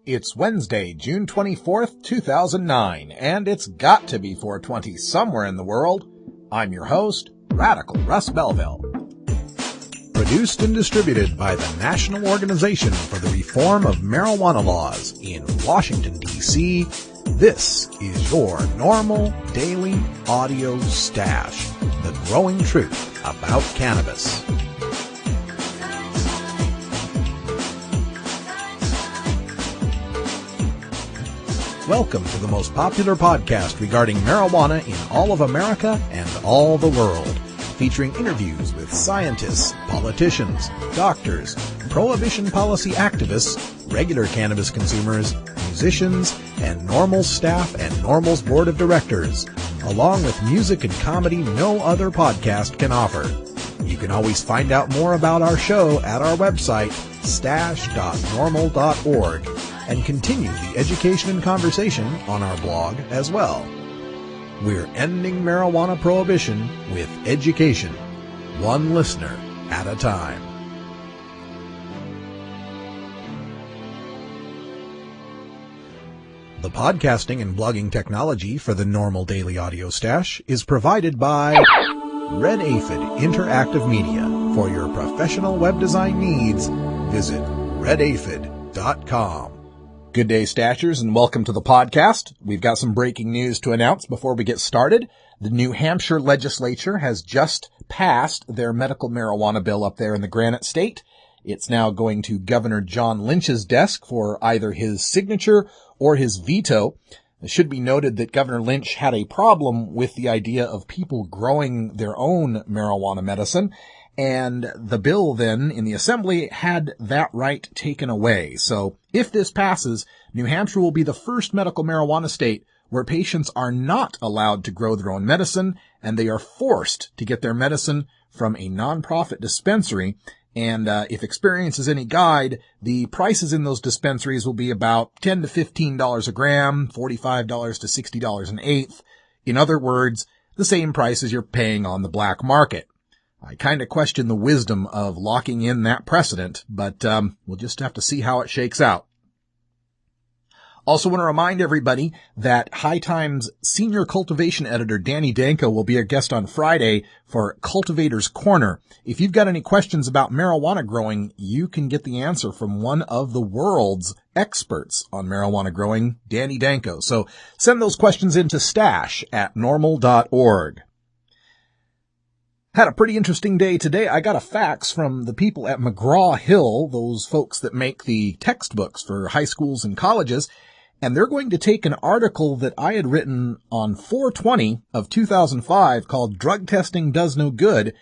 It's Wednesday, June 24th, 2009, and it's got to be 4:20 somewhere in the world. I'm your host, Radical Russ Belville. Produced and distributed by the National Organization for the Reform of Marijuana Laws in Washington, D.C., this is your NORML Daily Audio Stash, the growing truth about cannabis. Welcome to the most popular podcast regarding marijuana in all of America and all the world, featuring interviews with scientists, politicians, doctors, prohibition policy activists, regular cannabis consumers, musicians, and NORML staff and NORML's board of directors, along with music and comedy no other podcast can offer. You can always find out more about our show at our website, stash.normal.org, and continue the education and conversation on our blog as well. We're ending marijuana prohibition with education, one listener at a time. The podcasting and blogging technology for the NORML Daily Audio Stash is provided by Red Aphid Interactive Media. For your professional web design needs, visit redaphid.com. Good day, Stashers, and welcome to the podcast. We've got some breaking news to announce before we get started. The New Hampshire legislature has just passed their medical marijuana bill up there in the Granite State. It's now going to Governor John Lynch's desk for either his signature or his veto. It should be noted that Governor Lynch had a problem with the idea of people growing their own marijuana medicine, and the bill then in the Assembly had that right taken away. So if this passes, New Hampshire will be the first medical marijuana state where patients are not allowed to grow their own medicine, and they are forced to get their medicine from a nonprofit dispensary. And if experience is any guide, the prices in those dispensaries will be about $10 to $15 a gram, $45 to $60 an eighth. In other words, the same price as you're paying on the black market. I kind of question the wisdom of locking in that precedent, but we'll just have to see how it shakes out. Also want to remind everybody that High Times senior cultivation editor Danny Danko will be a guest on Friday for Cultivator's Corner. If you've got any questions about marijuana growing, you can get the answer from one of the world's experts on marijuana growing, Danny Danko. So send those questions in to stash@normal.org. Had a pretty interesting day today. I got a fax from the people at McGraw-Hill, those folks that make the textbooks for high schools and colleges, and they're going to take an article that I had written on 4/20 of 2005 called Drug Testing Does No Good,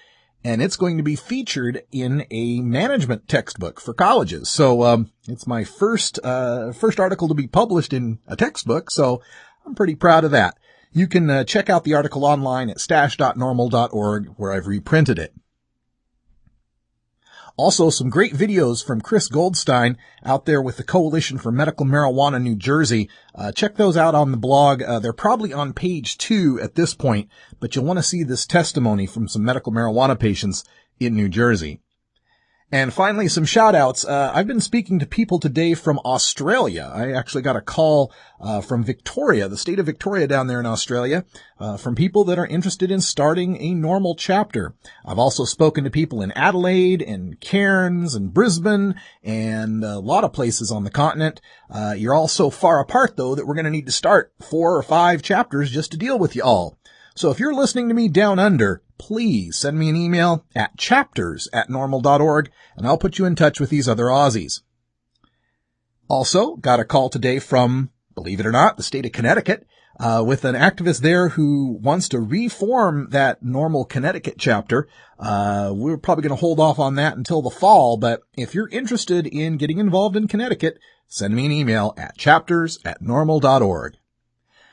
and it's going to be featured in a management textbook for colleges. So it's my first article to be published in a textbook, so I'm pretty proud of that. You can check out the article online at stash.normal.org, where I've reprinted it. Also, some great videos from Chris Goldstein out there with the Coalition for Medical Marijuana New Jersey. Check those out on the blog. They're probably on page 2 at this point, but you'll want to see this testimony from some medical marijuana patients in New Jersey. And finally, some shout-outs. I've been speaking to people today from Australia. I actually got a call from Victoria, the state of Victoria down there in Australia, from people that are interested in starting a NORML chapter. I've also spoken to people in Adelaide and Cairns and Brisbane and a lot of places on the continent. You're all so far apart, though, that we're going to need to start 4 or 5 chapters just to deal with you all. So if you're listening to me down under, please send me an email at chapters@normal.org, and I'll put you in touch with these other Aussies. Also, got a call today from, believe it or not, the state of Connecticut, with an activist there who wants to reform that NORML Connecticut chapter. We're probably going to hold off on that until the fall, but if you're interested in getting involved in Connecticut, send me an email at chapters@normal.org.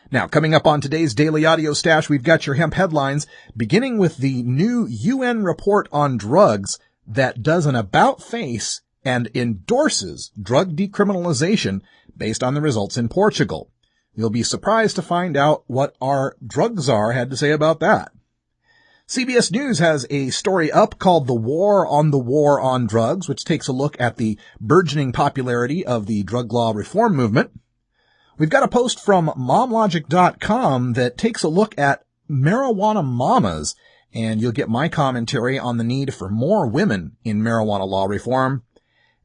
Now, coming up on today's Daily Audio Stash, we've got your hemp headlines, beginning with the new UN report on drugs that does an about-face and endorses drug decriminalization based on the results in Portugal. You'll be surprised to find out what our drug czar had to say about that. CBS News has a story up called The War on Drugs, which takes a look at the burgeoning popularity of the drug law reform movement. We've got a post from momlogic.com that takes a look at marijuana mamas, and you'll get my commentary on the need for more women in marijuana law reform,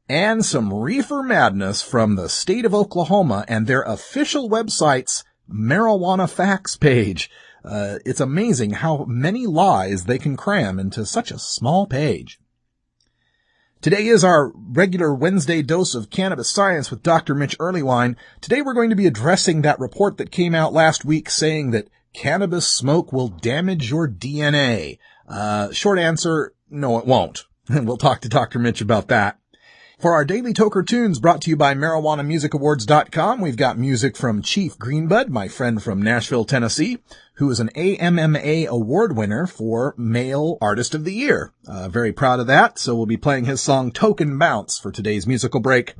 and some reefer madness from the state of Oklahoma and their official website's marijuana facts page. It's amazing how many lies they can cram into such a small page. Today is our regular Wednesday dose of cannabis science with Dr. Mitch Earlywine. Today we're going to be addressing that report that came out last week saying that cannabis smoke will damage your DNA. Short answer, no it won't. And we'll talk to Dr. Mitch about that. For our daily Toker Tunes brought to you by MarijuanaMusicAwards.com, we've got music from Chief Greenbud, my friend from Nashville, Tennessee, who is an AMMA award winner for Male Artist of the Year. Very proud of that, so we'll be playing his song Token Bounce for today's musical break.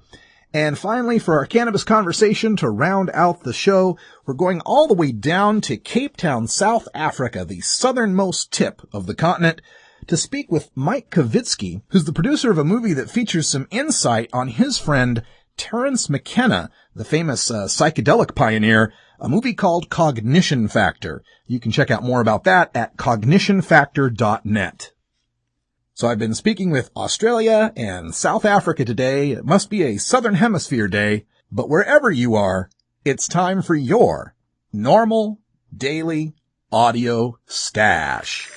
And finally, for our cannabis conversation to round out the show, we're going all the way down to Cape Town, South Africa, the southernmost tip of the continent, to speak with Mike Kavitsky, who's the producer of a movie that features some insight on his friend Terence McKenna, the famous psychedelic pioneer, a movie called Cognition Factor. You can check out more about that at cognitionfactor.net. So I've been speaking with Australia and South Africa today. It must be a Southern Hemisphere day, but wherever you are, it's time for your normal daily audio stash.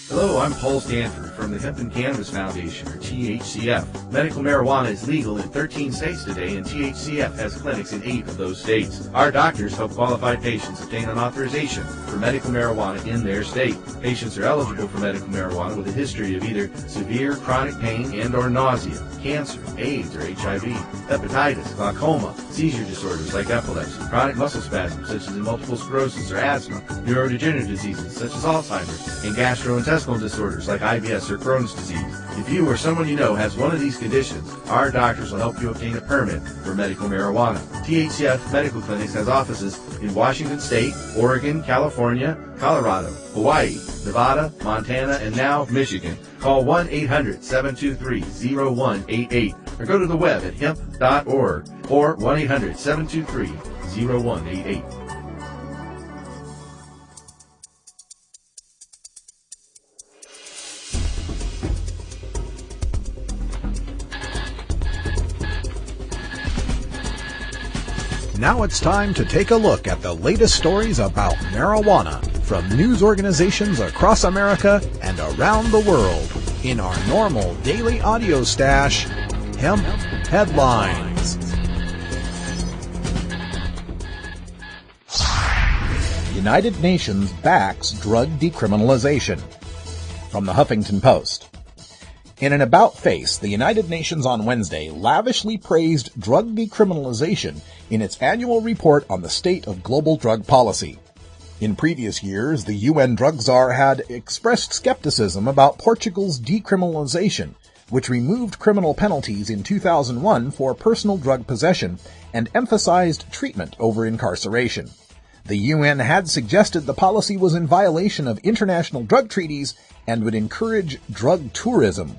Hello, I'm Paul Stanford from the Hemp and Cannabis Foundation, or THCF. Medical marijuana is legal in 13 states today, and THCF has clinics in 8 of those states. Our doctors help qualified patients obtain an authorization for medical marijuana in their state. Patients are eligible for medical marijuana with a history of either severe chronic pain and or nausea, cancer, AIDS or HIV, hepatitis, glaucoma, seizure disorders like epilepsy, chronic muscle spasms such as multiple sclerosis or asthma, neurodegenerative diseases such as Alzheimer's, and gastrointestinal disorders like IBS or Crohn's disease. If you or someone you know has one of these conditions, our doctors will help you obtain a permit for medical marijuana. THCF Medical Clinics has offices in Washington State, Oregon, California, Colorado, Hawaii, Nevada, Montana, and now Michigan. Call 1-800-723-0188 or go to the web at hemp.org or 1-800-723-0188. Now it's time to take a look at the latest stories about marijuana from news organizations across America and around the world in our normal daily audio stash, Hemp Headlines. United Nations backs drug decriminalization. From the Huffington Post. In an about-face, the United Nations on Wednesday lavishly praised drug decriminalization in its annual report on the state of global drug policy. In previous years, the UN drug czar had expressed skepticism about Portugal's decriminalization, which removed criminal penalties in 2001 for personal drug possession and emphasized treatment over incarceration. The UN had suggested the policy was in violation of international drug treaties and would encourage drug tourism.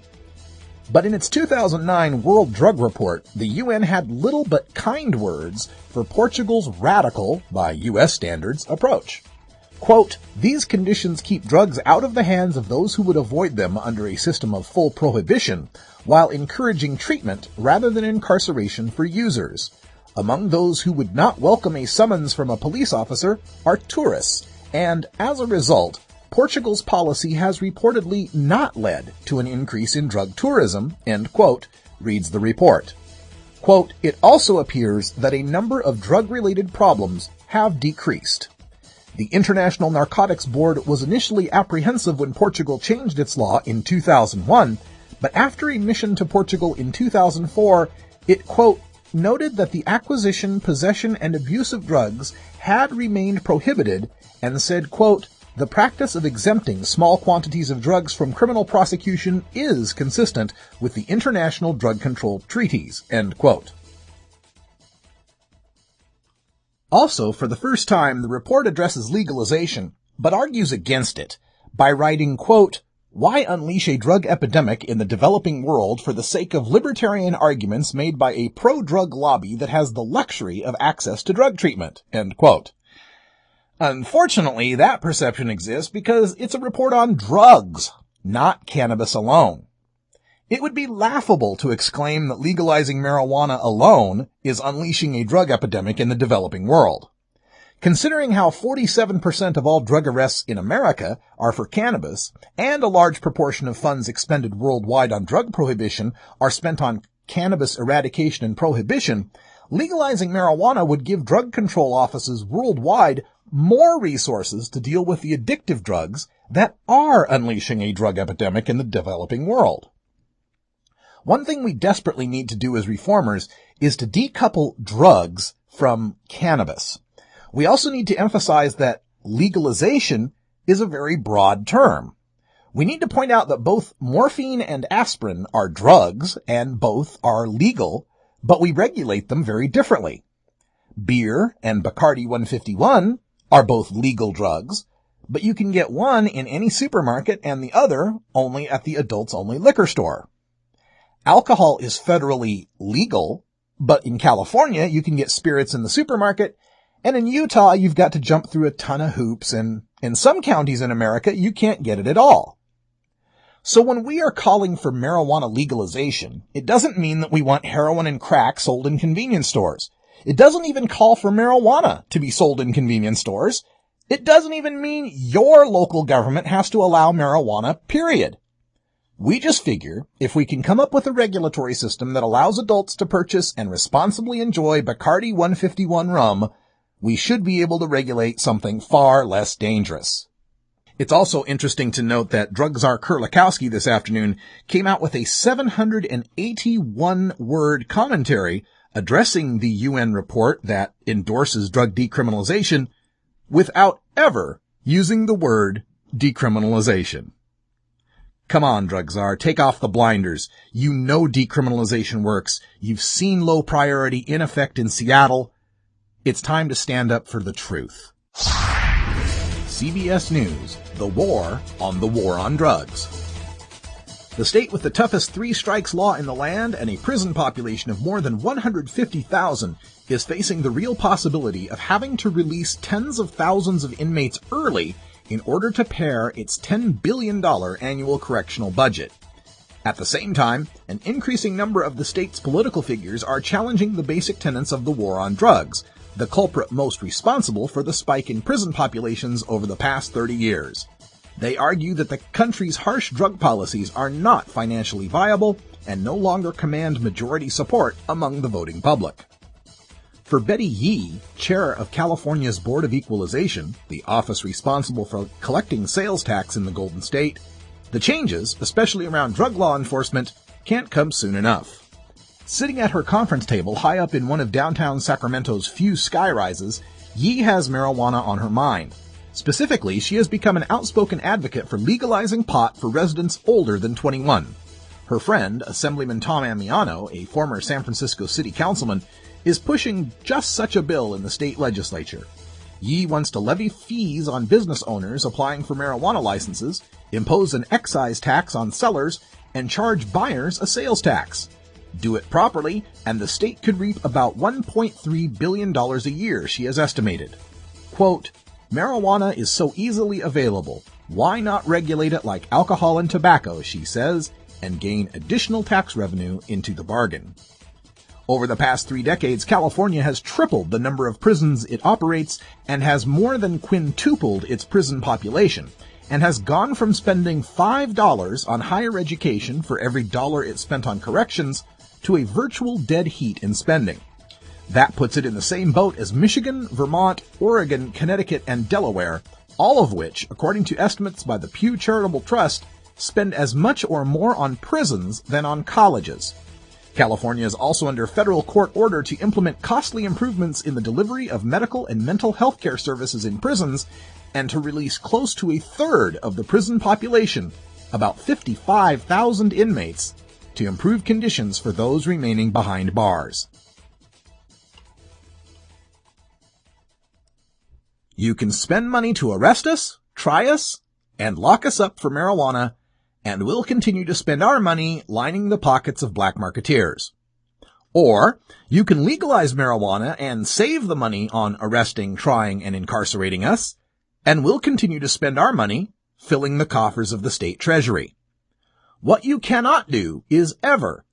But in its 2009 World Drug Report, the UN had little but kind words for Portugal's radical, by U.S. standards, approach. Quote, "These conditions keep drugs out of the hands of those who would avoid them under a system of full prohibition, while encouraging treatment rather than incarceration for users. Among those who would not welcome a summons from a police officer are tourists, and as a result, Portugal's policy has reportedly not led to an increase in drug tourism," end quote, reads the report. Quote, "It also appears that a number of drug-related problems have decreased. The International Narcotics Board was initially apprehensive when Portugal changed its law in 2001, but after a mission to Portugal in 2004, it, quote, noted that the acquisition, possession, and abuse of drugs had remained prohibited and said, quote, the practice of exempting small quantities of drugs from criminal prosecution is consistent with the international drug control treaties, end quote. Also, for the first time, the report addresses legalization, but argues against it. by writing, quote, "Why unleash a drug epidemic in the developing world for the sake of libertarian arguments made by a pro-drug lobby that has the luxury of access to drug treatment?" End quote. Unfortunately, that perception exists because it's a report on drugs, not cannabis alone. It would be laughable to exclaim that legalizing marijuana alone is unleashing a drug epidemic in the developing world. Considering how 47% of all drug arrests in America are for cannabis, and a large proportion of funds expended worldwide on drug prohibition are spent on cannabis eradication and prohibition, legalizing marijuana would give drug control offices worldwide more resources to deal with the addictive drugs that are unleashing a drug epidemic in the developing world. One thing we desperately need to do as reformers is to decouple drugs from cannabis. We also need to emphasize that legalization is a very broad term. We need to point out that both morphine and aspirin are drugs, and both are legal, but we regulate them very differently. Beer and Bacardi 151 are both legal drugs, but you can get one in any supermarket and the other only at the adults-only liquor store. Alcohol is federally legal, but in California you can get spirits in the supermarket, and in Utah you've got to jump through a ton of hoops, and in some counties in America you can't get it at all. So when we are calling for marijuana legalization, it doesn't mean that we want heroin and crack sold in convenience stores. It doesn't even call for marijuana to be sold in convenience stores. It doesn't even mean your local government has to allow marijuana, period. We just figure if we can come up with a regulatory system that allows adults to purchase and responsibly enjoy Bacardi 151 rum, we should be able to regulate something far less dangerous. It's also interesting to note that drug czar Kurlikowski this afternoon came out with a 781-word commentary addressing the UN report that endorses drug decriminalization without ever using the word decriminalization. Come on, drug czar, take off the blinders. You know decriminalization works. You've seen low priority in effect in Seattle. It's time to stand up for the truth. CBS News, the war on drugs. The state with the toughest three-strikes law in the land and a prison population of more than 150,000 is facing the real possibility of having to release tens of thousands of inmates early in order to pare its $10 billion annual correctional budget. At the same time, an increasing number of the state's political figures are challenging the basic tenets of the war on drugs, the culprit most responsible for the spike in prison populations over the past 30 years. They argue that the country's harsh drug policies are not financially viable and no longer command majority support among the voting public. For Betty Yee, chair of California's Board of Equalization, the office responsible for collecting sales tax in the Golden State, the changes, especially around drug law enforcement, can't come soon enough. Sitting at her conference table high up in one of downtown Sacramento's few skyrises, Yee has marijuana on her mind. Specifically, she has become an outspoken advocate for legalizing pot for residents older than 21. Her friend, Assemblyman Tom Amiano, a former San Francisco city councilman, is pushing just such a bill in the state legislature. Yee wants to levy fees on business owners applying for marijuana licenses, impose an excise tax on sellers, and charge buyers a sales tax. Do it properly, and the state could reap about $1.3 billion a year, she has estimated. Quote, "Marijuana is so easily available. Why not regulate it like alcohol and tobacco," she says, and gain additional tax revenue into the bargain. Over the past 3 decades, California has tripled the number of prisons it operates and has more than quintupled its prison population, and has gone from spending $5 on higher education for every dollar it spent on corrections to a virtual dead heat in spending. That puts it in the same boat as Michigan, Vermont, Oregon, Connecticut, and Delaware, all of which, according to estimates by the Pew Charitable Trust, spend as much or more on prisons than on colleges. California is also under federal court order to implement costly improvements in the delivery of medical and mental health care services in prisons, and to release close to a third of the prison population, about 55,000 inmates, to improve conditions for those remaining behind bars. You can spend money to arrest us, try us, and lock us up for marijuana, and we'll continue to spend our money lining the pockets of black marketeers. Or you can legalize marijuana and save the money on arresting, trying, and incarcerating us, and we'll continue to spend our money filling the coffers of the state treasury. What you cannot do is ever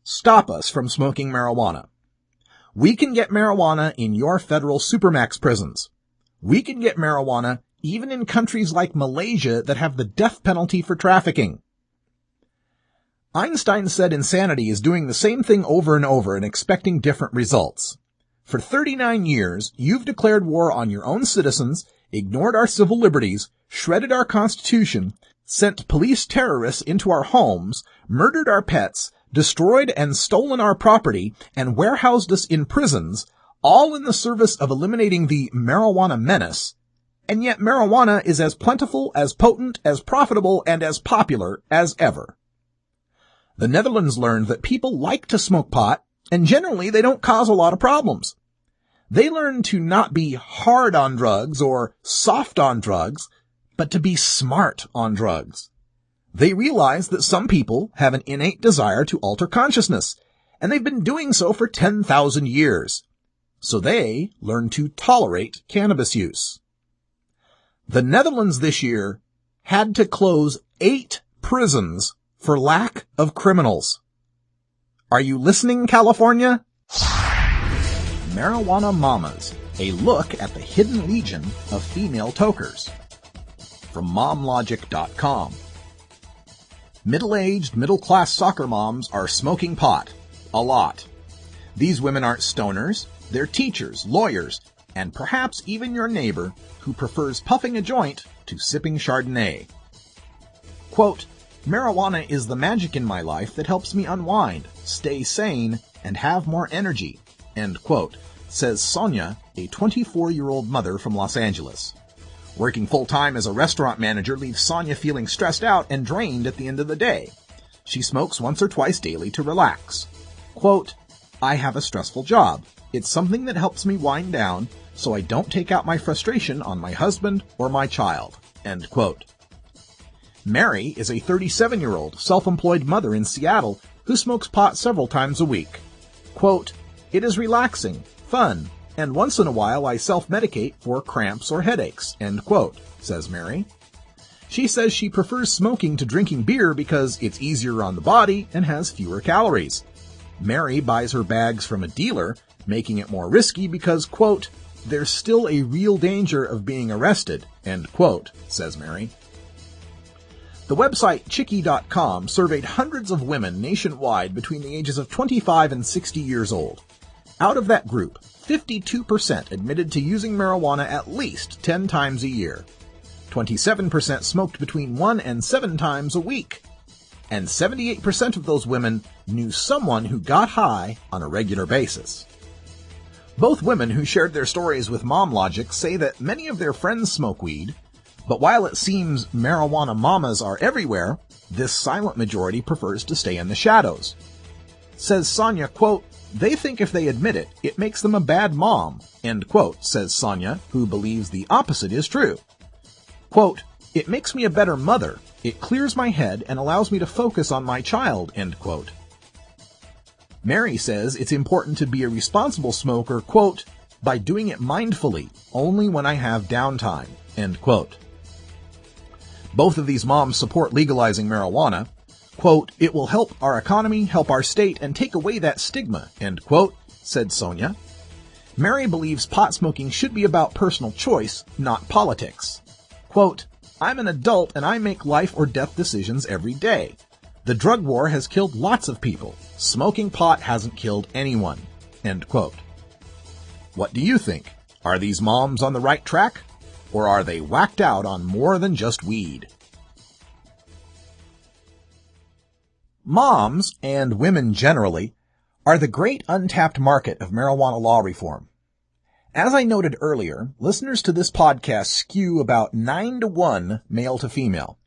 stop us from smoking marijuana. We can get marijuana in your federal supermax prisons. We can get marijuana even in countries like Malaysia that have the death penalty for trafficking. Einstein said insanity is doing the same thing over and over and expecting different results. For 39 years, you've declared war on your own citizens, ignored our civil liberties, shredded our Constitution, sent police terrorists into our homes, murdered our pets, destroyed and stolen our property, and warehoused us in prisons, all in the service of eliminating the marijuana menace. And yet marijuana is as plentiful, as potent, as profitable, and as popular as ever. The Netherlands learned that people like to smoke pot, and generally they don't cause a lot of problems. They learned to not be hard on drugs or soft on drugs, but to be smart on drugs. They realized that some people have an innate desire to alter consciousness, and they've been doing so for 10,000 years. So they learned to tolerate cannabis use. The Netherlands this year had to close 8 prisons for lack of criminals. Are you listening, California? Marijuana Mamas, a look at the hidden legion of female tokers. From MomLogic.com. Middle-aged, middle-class soccer moms are smoking pot. A lot. These women aren't stoners. They're teachers, lawyers, and perhaps even your neighbor who prefers puffing a joint to sipping Chardonnay. Quote, marijuana is the magic in my life that helps me unwind, stay sane, and have more energy, end quote, says Sonia, a 24-year-old mother from Los Angeles. Working full-time as a restaurant manager leaves Sonia feeling stressed out and drained at the end of the day. She smokes once or twice daily to relax. Quote, I have a stressful job. It's something that helps me wind down so I don't take out my frustration on my husband or my child, end quote. Mary is a 37-year-old self-employed mother in Seattle who smokes pot several times a week. Quote, it is relaxing, fun, and once in a while I self-medicate for cramps or headaches, end quote, says Mary. She says she prefers smoking to drinking beer because it's easier on the body and has fewer calories. Mary buys her bags from a dealer, making it more risky because, quote, there's still a real danger of being arrested, end quote, says Mary. The website Chickie.com surveyed hundreds of women nationwide between the ages of 25 and 60 years old. Out of that group, 52% admitted to using marijuana at least 10 times a year. 27% smoked between 1 and 7 times a week. And 78% of those women knew someone who got high on a regular basis. Both women who shared their stories with Mom Logic say that many of their friends smoke weed, but while it seems marijuana mamas are everywhere, this silent majority prefers to stay in the shadows. Says Sonia, quote, they think if they admit it, it makes them a bad mom, end quote, says Sonia, who believes the opposite is true. Quote, it makes me a better mother. It clears my head and allows me to focus on my child, end quote. Mary says it's important to be a responsible smoker, quote, by doing it mindfully, only when I have downtime, end quote. Both of these moms support legalizing marijuana. Quote, it will help our economy, help our state, and take away that stigma, end quote, said Sonia. Mary believes pot smoking should be about personal choice, not politics. Quote, I'm an adult and I make life or death decisions every day. The drug war has killed lots of people. Smoking pot hasn't killed anyone, end quote. What do you think? Are these moms on the right track? Or are they whacked out on more than just weed? Moms, and women generally, are the great untapped market of marijuana law reform. As I noted earlier, listeners to this podcast skew about 9-to-1 male to female.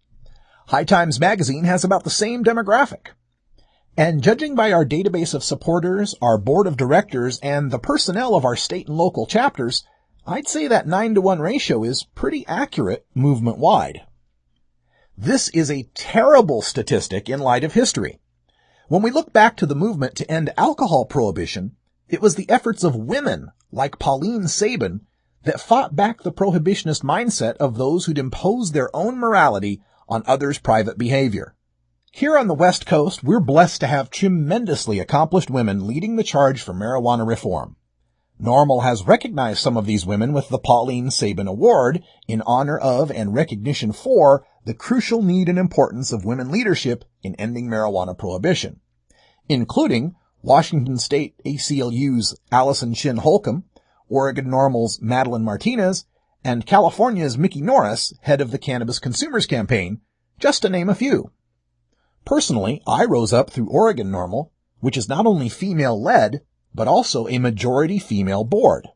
High Times Magazine has about the same demographic. And judging by our database of supporters, our board of directors, and the personnel of our state and local chapters, I'd say that 9-to-1 ratio is pretty accurate movement-wide. This is a terrible statistic in light of history. When we look back to the movement to end alcohol prohibition, it was the efforts of women like Pauline Sabin that fought back the prohibitionist mindset of those who'd impose their own morality on others' private behavior. Here on the West Coast, we're blessed to have tremendously accomplished women leading the charge for marijuana reform. NORML has recognized some of these women with the Pauline Sabin Award in honor of and recognition for the crucial need and importance of women leadership in ending marijuana prohibition, including Washington State ACLU's Allison Shin Holcomb, Oregon NORML's Madeline Martinez, and California's Mickey Norris, head of the Cannabis Consumers Campaign, just to name a few. Personally, I rose up through Oregon NORML, which is not only female-led, but also a majority female board.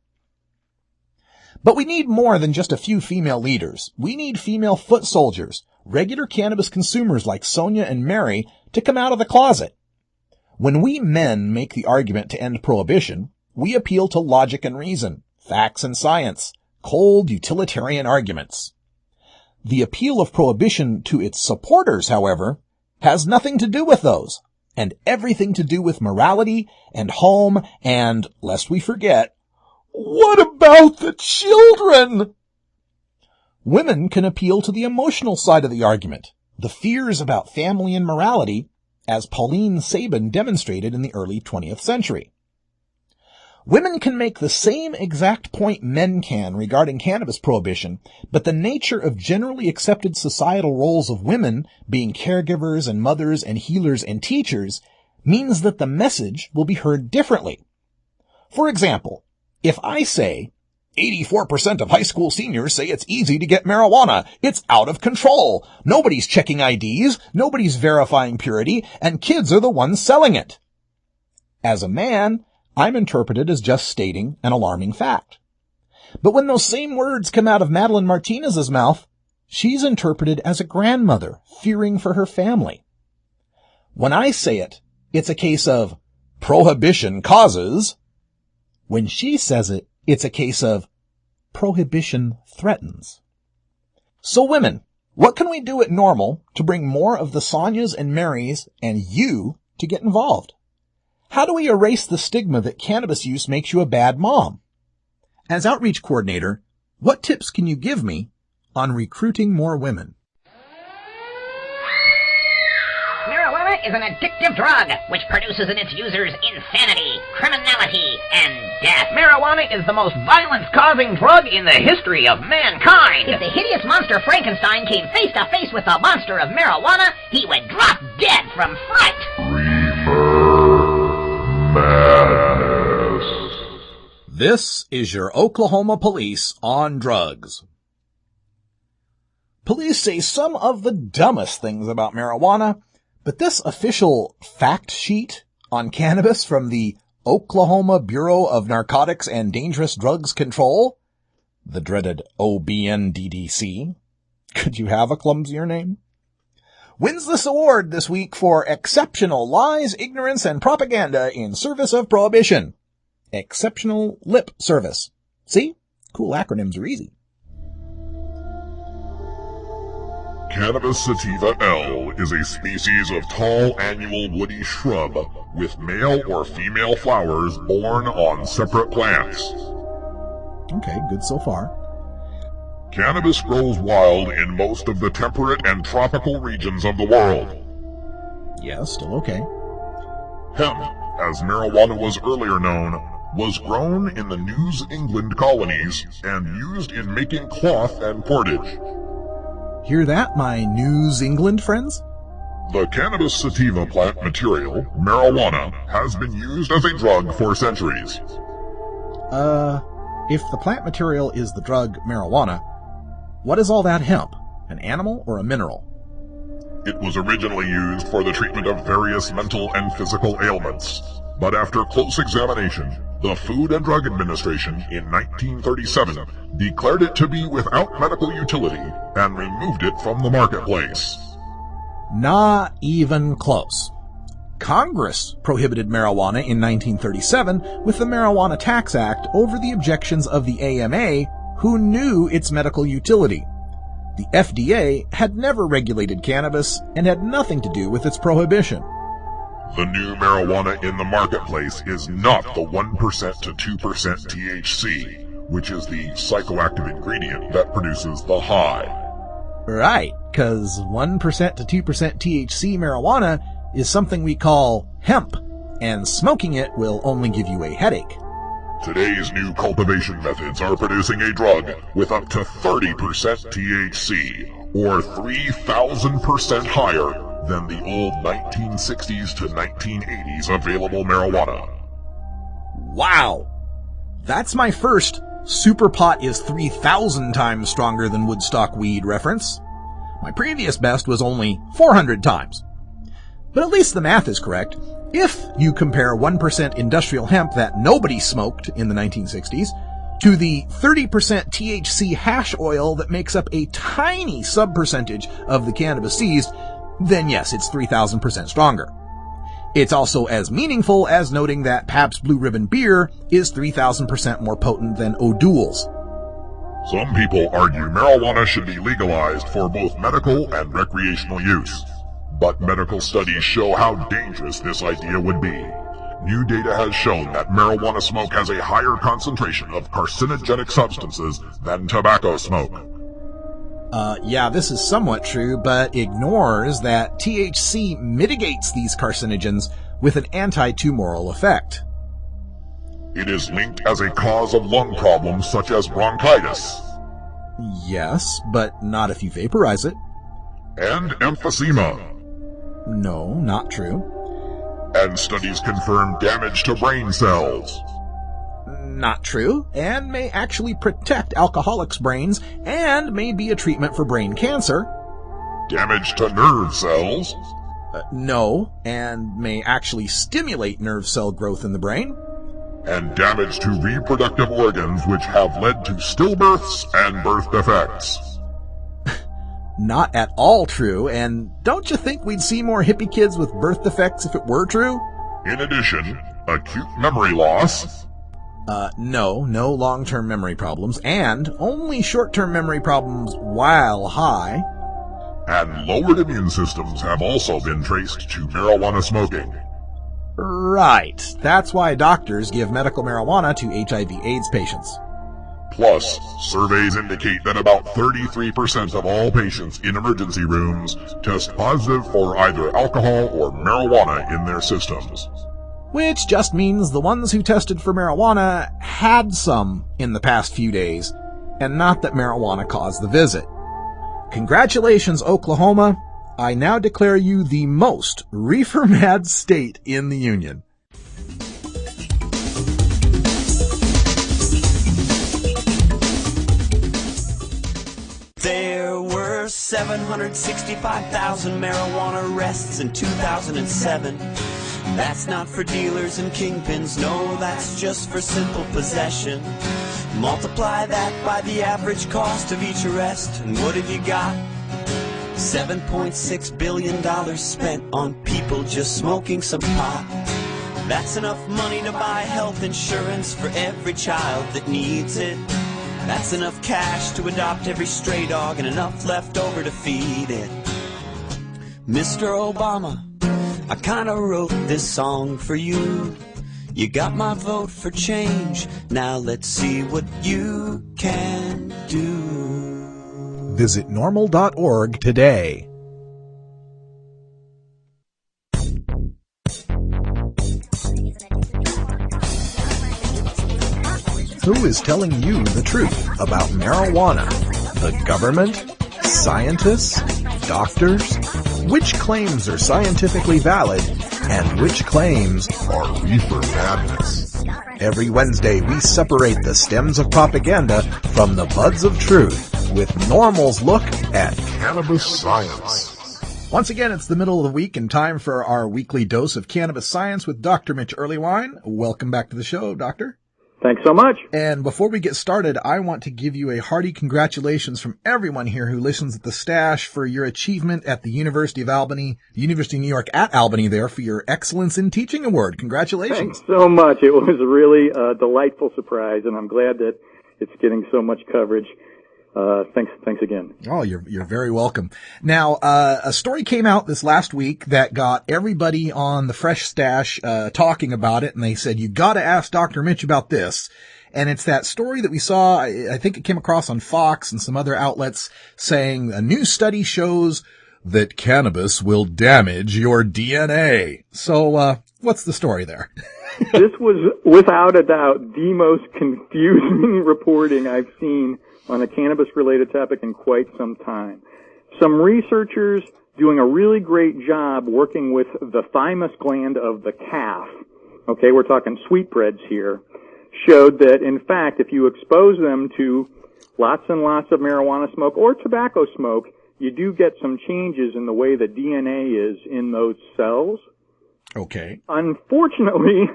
But we need more than just a few female leaders. We need female foot soldiers, regular cannabis consumers like Sonia and Mary, to come out of the closet. When we men make the argument to end prohibition, we appeal to logic and reason, facts and science, cold utilitarian arguments. The appeal of prohibition to its supporters, however, has nothing to do with those, and everything to do with morality and home and, lest we forget, what about the children? Women can appeal to the emotional side of the argument, the fears about family and morality, as Pauline Sabin demonstrated in the early 20th century. Women can make the same exact point men can regarding cannabis prohibition, but the nature of generally accepted societal roles of women, being caregivers and mothers and healers and teachers, means that the message will be heard differently. For example, if I say, 84% of high school seniors say it's easy to get marijuana, it's out of control, nobody's checking IDs, nobody's verifying purity, and kids are the ones selling it. As a man, I'm interpreted as just stating an alarming fact. But when those same words come out of Madeline Martinez's mouth, she's interpreted as a grandmother fearing for her family. When I say it, it's a case of prohibition causes. When she says it, it's a case of prohibition threatens. So women, what can we do at NORML to bring more of the Sonias and Marys and you to get involved? How do we erase the stigma that cannabis use makes you a bad mom? As outreach coordinator, what tips can you give me on recruiting more women? Marijuana is an addictive drug which produces in its users insanity, criminality, and death. Marijuana is the most violence-causing drug in the history of mankind. If the hideous monster Frankenstein came face to face with the monster of marijuana, he would drop dead from fright. Madness. This is your Oklahoma police on drugs. Police say some of the dumbest things about marijuana, but this official fact sheet on cannabis from the Oklahoma Bureau of Narcotics and Dangerous Drugs Control, the dreaded OBNDDC, could you have a clumsier name? Wins this award this week for exceptional lies, ignorance, and propaganda in service of prohibition. Exceptional lip service. See? Cool acronyms are easy. Cannabis sativa L is a species of tall annual woody shrub with male or female flowers borne on separate plants. Okay, good so far. Cannabis grows wild in most of the temperate and tropical regions of the world. Yes, still okay. Hemp, as marijuana was earlier known, was grown in the New England colonies and used in making cloth and cordage. Hear that, my New England friends? The cannabis sativa plant material, marijuana, has been used as a drug for centuries. If the plant material is the drug marijuana, what is all that hemp? An animal or a mineral? It was originally used for the treatment of various mental and physical ailments, but after close examination, the Food and Drug Administration in 1937 declared it to be without medical utility and removed it from the marketplace. Not even close. Congress prohibited marijuana in 1937 with the Marijuana Tax Act over the objections of the AMA, who knew its medical utility. The FDA had never regulated cannabis and had nothing to do with its prohibition. The new marijuana in the marketplace is not the 1% to 2% THC, which is the psychoactive ingredient that produces the high. Right, because 1% to 2% THC marijuana is something we call hemp, and smoking it will only give you a headache. Today's new cultivation methods are producing a drug with up to 30% THC, or 3,000% higher than the old 1960s to 1980s available marijuana. Wow! That's my first super pot is 3,000 times stronger than Woodstock weed reference. My previous best was only 400 times. But at least the math is correct. If you compare 1% industrial hemp that nobody smoked in the 1960s to the 30% THC hash oil that makes up a tiny sub-percentage of the cannabis seized, then yes, it's 3,000% stronger. It's also as meaningful as noting that Pabst Blue Ribbon beer is 3,000% more potent than O'Doul's. Some people argue marijuana should be legalized for both medical and recreational use. But medical studies show how dangerous this idea would be. New data has shown that marijuana smoke has a higher concentration of carcinogenic substances than tobacco smoke. Yeah, this is somewhat true, but ignores that THC mitigates these carcinogens with an anti-tumoral effect. It is linked as a cause of lung problems such as bronchitis. Yes, but not if you vaporize it. And emphysema. No, not true. And studies confirm damage to brain cells. Not true, and may actually protect alcoholics' brains, and may be a treatment for brain cancer. Damage to nerve cells. No, and may actually stimulate nerve cell growth in the brain. And damage to reproductive organs, which have led to stillbirths and birth defects. Not at all true, and don't you think we'd see more hippie kids with birth defects if it were true? In addition, acute memory loss. No long-term memory problems, and only short-term memory problems while high. And lowered immune systems have also been traced to marijuana smoking. Right. That's why doctors give medical marijuana to HIV/AIDS patients. Plus, surveys indicate that about 33% of all patients in emergency rooms test positive for either alcohol or marijuana in their systems. Which just means the ones who tested for marijuana had some in the past few days, and not that marijuana caused the visit. Congratulations, Oklahoma. I now declare you the most reefer-mad state in the Union. There were 765,000 marijuana arrests in 2007. That's not for dealers and kingpins, no, that's just for simple possession. Multiply that by the average cost of each arrest, and what have you got? $7.6 billion spent on people just smoking some pot. That's enough money to buy health insurance for every child that needs it. That's enough cash to adopt every stray dog and enough left over to feed it. Mr. Obama, I kinda wrote this song for you. You got my vote for change. Now let's see what you can do. Visit NORML.org today. Who is telling you the truth about marijuana? The government? Scientists? Doctors? Which claims are scientifically valid and which claims are reefer madness? Every Wednesday we separate the stems of propaganda from the buds of truth with NORML's look at Cannabis science. Once again, it's the middle of the week and time for our weekly dose of cannabis science with Dr. Mitch Earlywine. Welcome back to the show, Doctor. Thanks so much. And before we get started, I want to give you a hearty congratulations from everyone here who listens at the Stash for your achievement at the University of Albany, the University of New York at Albany there for your Excellence in Teaching Award. Congratulations. Thanks so much. It was really a delightful surprise, and I'm glad that it's getting so much coverage. Thanks again. Oh, you're very welcome. Now, a story came out this last week that got everybody on the Fresh Stash, talking about it, and they said, you gotta ask Dr. Mitch about this. And it's that story that we saw, I think it came across on Fox and some other outlets saying a new study shows that cannabis will damage your DNA. So, what's the story there? This was, without a doubt, the most confusing reporting I've seen on a cannabis-related topic in quite some time. Some researchers doing a really great job working with the thymus gland of the calf, okay, we're talking sweetbreads here, showed that, in fact, if you expose them to lots and lots of marijuana smoke or tobacco smoke, you do get some changes in the way the DNA is in those cells. Okay. Unfortunately,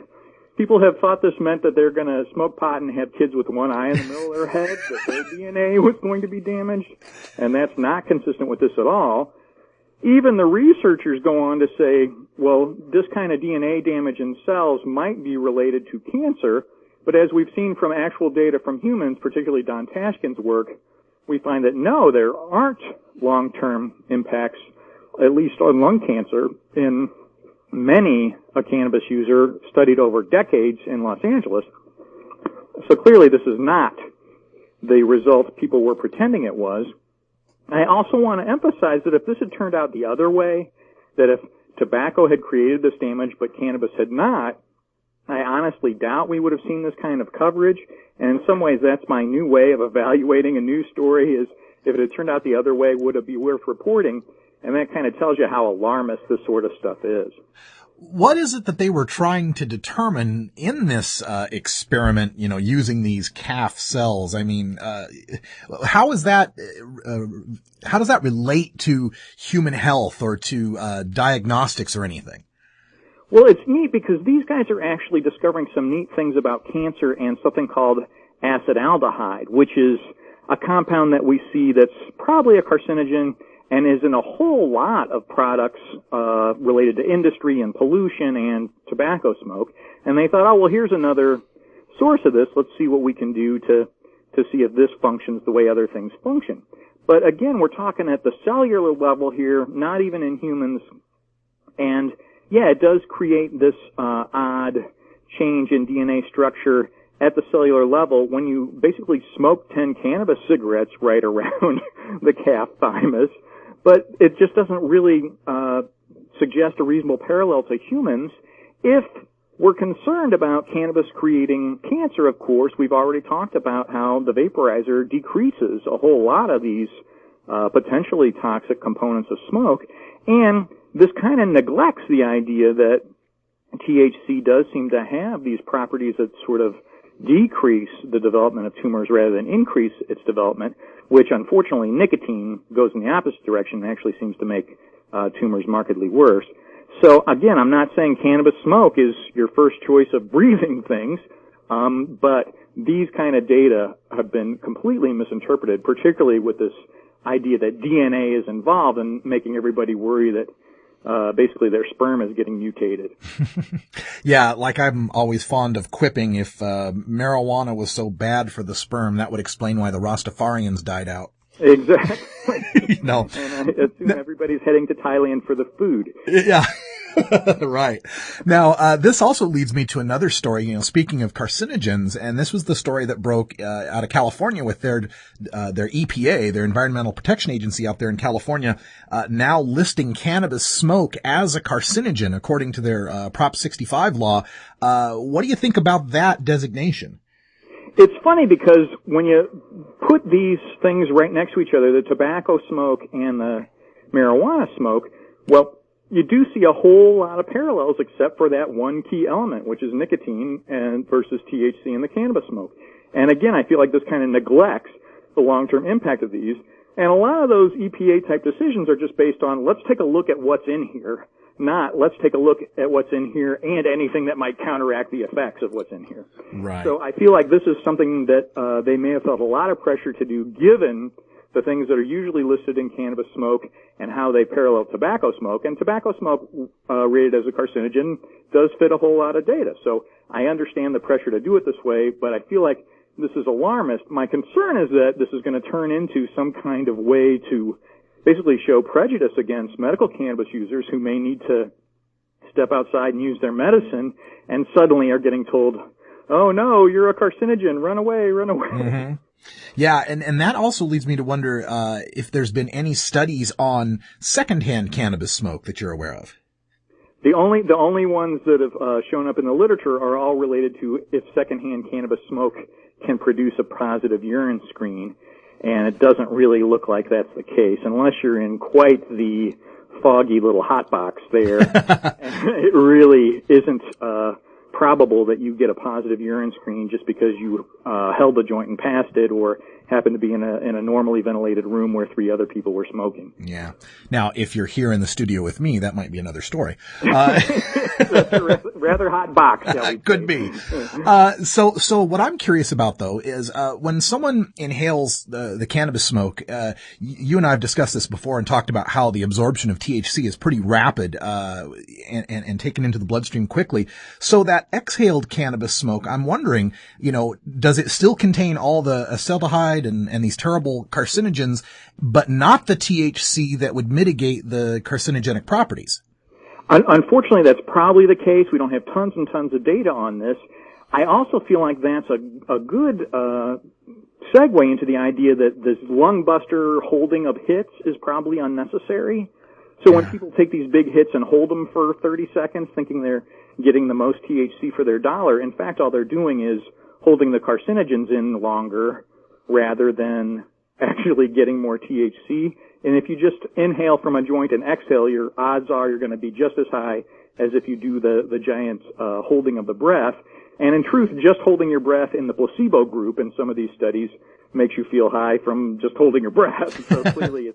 people have thought this meant that they're going to smoke pot and have kids with one eye in the middle of their head, that their DNA was going to be damaged, and that's not consistent with this at all. Even the researchers go on to say, well, this kind of DNA damage in cells might be related to cancer, but as we've seen from actual data from humans, particularly Don Tashkin's work, we find that no, there aren't long-term impacts, at least on lung cancer, in many a cannabis user studied over decades in Los Angeles. So clearly this is not the result people were pretending it was. I also want to emphasize that if this had turned out the other way, that if tobacco had created this damage but cannabis had not, I honestly doubt we would have seen this kind of coverage. And in some ways that's my new way of evaluating a news story, is if it had turned out the other way, would it be worth reporting? And that kind of tells you how alarmist this sort of stuff is. What is it that they were trying to determine in this experiment, using these calf cells? I mean, how does that relate to human health or to diagnostics or anything? Well, it's neat because these guys are actually discovering some neat things about cancer and something called acetaldehyde, which is a compound that we see that's probably a carcinogen and is in a whole lot of products related to industry and pollution and tobacco smoke. And they thought, oh, well, here's another source of this. Let's see what we can do to see if this functions the way other things function. But again, we're talking at the cellular level here, not even in humans. And yeah, it does create this odd change in DNA structure at the cellular level when you basically smoke 10 cannabis cigarettes right around the calf thymus. But it just doesn't really suggest a reasonable parallel to humans. If we're concerned about cannabis creating cancer, of course, we've already talked about how the vaporizer decreases a whole lot of these potentially toxic components of smoke. And this kind of neglects the idea that THC does seem to have these properties that sort of decrease the development of tumors rather than increase its development, which unfortunately nicotine goes in the opposite direction and actually seems to make tumors markedly worse. So again, I'm not saying cannabis smoke is your first choice of breathing things, but these kind of data have been completely misinterpreted, particularly with this idea that DNA is involved and making everybody worry that basically their sperm is getting mutated. Yeah, like I'm always fond of quipping, if marijuana was so bad for the sperm, that would explain why the Rastafarians died out. Exactly. No. And I assume everybody's heading to Thailand for the food. Yeah. Right. Now, this also leads me to another story, speaking of carcinogens, and this was the story that broke out of California with their EPA, their Environmental Protection Agency out there in California, now listing cannabis smoke as a carcinogen according to their Prop 65 law. What do you think about that designation? It's funny because when you put these things right next to each other, the tobacco smoke and the marijuana smoke, well, you do see a whole lot of parallels except for that one key element, which is nicotine and versus THC in the cannabis smoke. And again, I feel like this kind of neglects the long-term impact of these. And a lot of those EPA-type decisions are just based on, let's take a look at what's in here not let's take a look at what's in here and anything that might counteract the effects of what's in here. Right. So I feel like this is something that they may have felt a lot of pressure to do given the things that are usually listed in cannabis smoke and how they parallel tobacco smoke. And tobacco smoke, rated as a carcinogen, does fit a whole lot of data. So I understand the pressure to do it this way, but I feel like this is alarmist. My concern is that this is going to turn into some kind of way to basically show prejudice against medical cannabis users who may need to step outside and use their medicine and suddenly are getting told, oh no, you're a carcinogen, run away, run away. Mm-hmm. Yeah, and that also leads me to wonder if there's been any studies on secondhand cannabis smoke that you're aware of. The only ones that have shown up in the literature are all related to if secondhand cannabis smoke can produce a positive urine screen, and it doesn't really look like that's the case unless you're in quite the foggy little hot box there. It really isn't probable that you get a positive urine screen just because you held the joint and passed it or happened to be in a normally ventilated room where 3 other people were smoking. Yeah. Now, if you're here in the studio with me, that might be another story. That's a rather hot box, shall we Could say. be. So what I'm curious about though is, when someone inhales the cannabis smoke, you and I have discussed this before and talked about how the absorption of THC is pretty rapid, and taken into the bloodstream quickly. So that exhaled cannabis smoke, I'm wondering, does it still contain all the acetaldehyde and these terrible carcinogens, but not the THC that would mitigate the carcinogenic properties? Unfortunately, that's probably the case. We don't have tons and tons of data on this. I also feel like that's a good segue into the idea that this lung buster holding of hits is probably unnecessary. So when people take these big hits and hold them for 30 seconds thinking they're getting the most THC for their dollar, in fact, all they're doing is holding the carcinogens in longer rather than actually getting more THC. And if you just inhale from a joint and exhale, your odds are you're going to be just as high as if you do the giant holding of the breath. And in truth, just holding your breath in the placebo group in some of these studies makes you feel high from just holding your breath. So clearly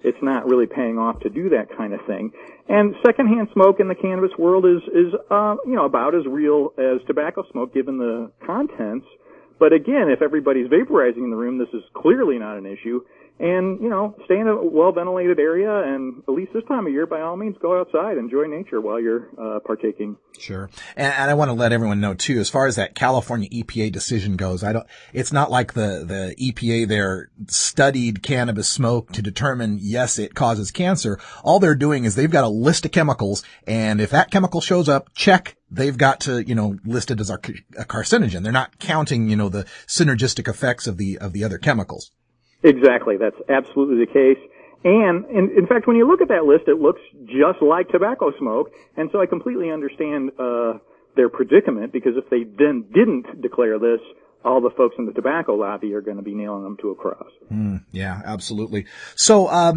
it's not really paying off to do that kind of thing. And secondhand smoke in the cannabis world is about as real as tobacco smoke given the contents. But again, if everybody's vaporizing in the room, this is clearly not an issue. And, stay in a well-ventilated area, and at least this time of year, by all means, go outside, enjoy nature while you're partaking. Sure. And I want to let everyone know, too, as far as that California EPA decision goes, it's not like the EPA there studied cannabis smoke to determine, yes, it causes cancer. All they're doing is they've got a list of chemicals, and if that chemical shows up, check. They've got to, list it as a carcinogen. They're not counting, the synergistic effects of the other chemicals. Exactly. That's absolutely the case. And in fact, when you look at that list, it looks just like tobacco smoke. And so I completely understand their predicament, because if they then didn't declare this, all the folks in the tobacco lobby are going to be nailing them to a cross. Yeah, absolutely. So,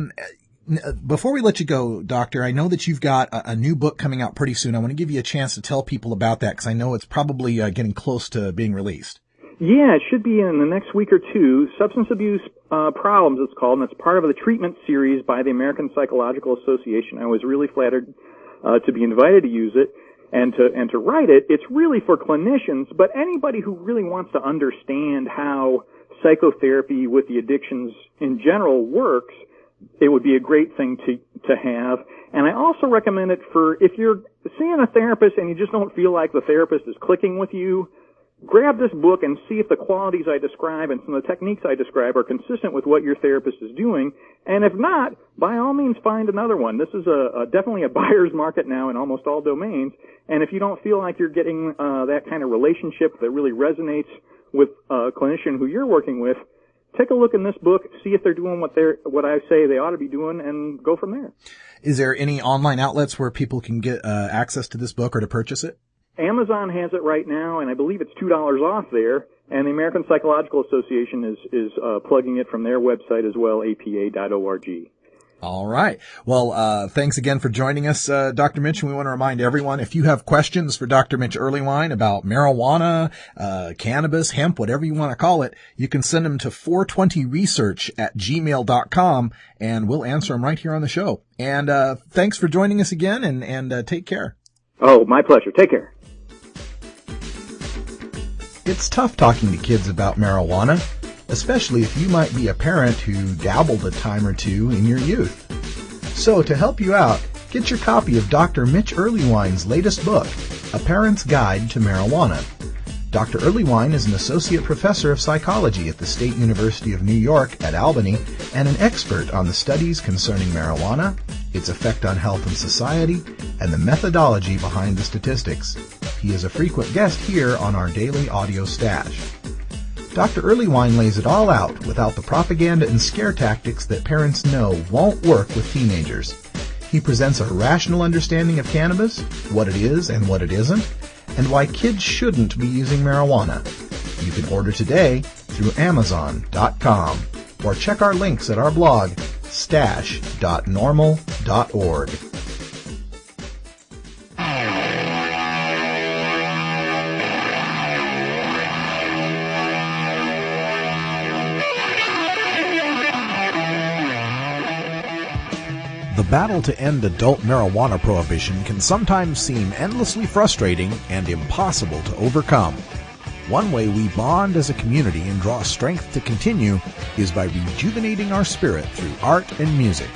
before we let you go, Doctor, I know that you've got a new book coming out pretty soon. I want to give you a chance to tell people about that, because I know it's probably getting close to being released. Yeah, it should be in the next week or two. Substance Abuse Problems, it's called, and it's part of the treatment series by the American Psychological Association. I was really flattered to be invited to use it and to write it. It's really for clinicians, but anybody who really wants to understand how psychotherapy with the addictions in general works, it would be a great thing to have. And I also recommend it for if you're seeing a therapist and you just don't feel like the therapist is clicking with you. Grab this book and see if the qualities I describe and some of the techniques I describe are consistent with what your therapist is doing. And if not, by all means, find another one. This is definitely a buyer's market now in almost all domains. And if you don't feel like you're getting that kind of relationship that really resonates with a clinician who you're working with, take a look in this book, see if they're doing what I say they ought to be doing, and go from there. Is there any online outlets where people can get access to this book or to purchase it? Amazon has it right now, and I believe it's $2 off there. And the American Psychological Association is plugging it from their website as well, apa.org. All right. Well, thanks again for joining us, Dr. Mitch. And we want to remind everyone, if you have questions for Dr. Mitch Earlywine about marijuana, cannabis, hemp, whatever you want to call it, you can send them to 420research@gmail.com, and we'll answer them right here on the show. And thanks for joining us again, and take care. Oh, my pleasure. Take care. It's tough talking to kids about marijuana, especially if you might be a parent who dabbled a time or two in your youth. So to help you out, get your copy of Dr. Mitch Earlywine's latest book, A Parent's Guide to Marijuana. Dr. Earlywine is an associate professor of psychology at the State University of New York at Albany and an expert on the studies concerning marijuana, its effect on health and society, and the methodology behind the statistics. He is a frequent guest here on our daily audio stash. Dr. Earlywine lays it all out without the propaganda and scare tactics that parents know won't work with teenagers. He presents a rational understanding of cannabis, what it is and what it isn't, and why kids shouldn't be using marijuana. You can order today through Amazon.com or check our links at our blog, stash.normal.org. The battle to end adult marijuana prohibition can sometimes seem endlessly frustrating and impossible to overcome. One way we bond as a community and draw strength to continue is by rejuvenating our spirit through art and music.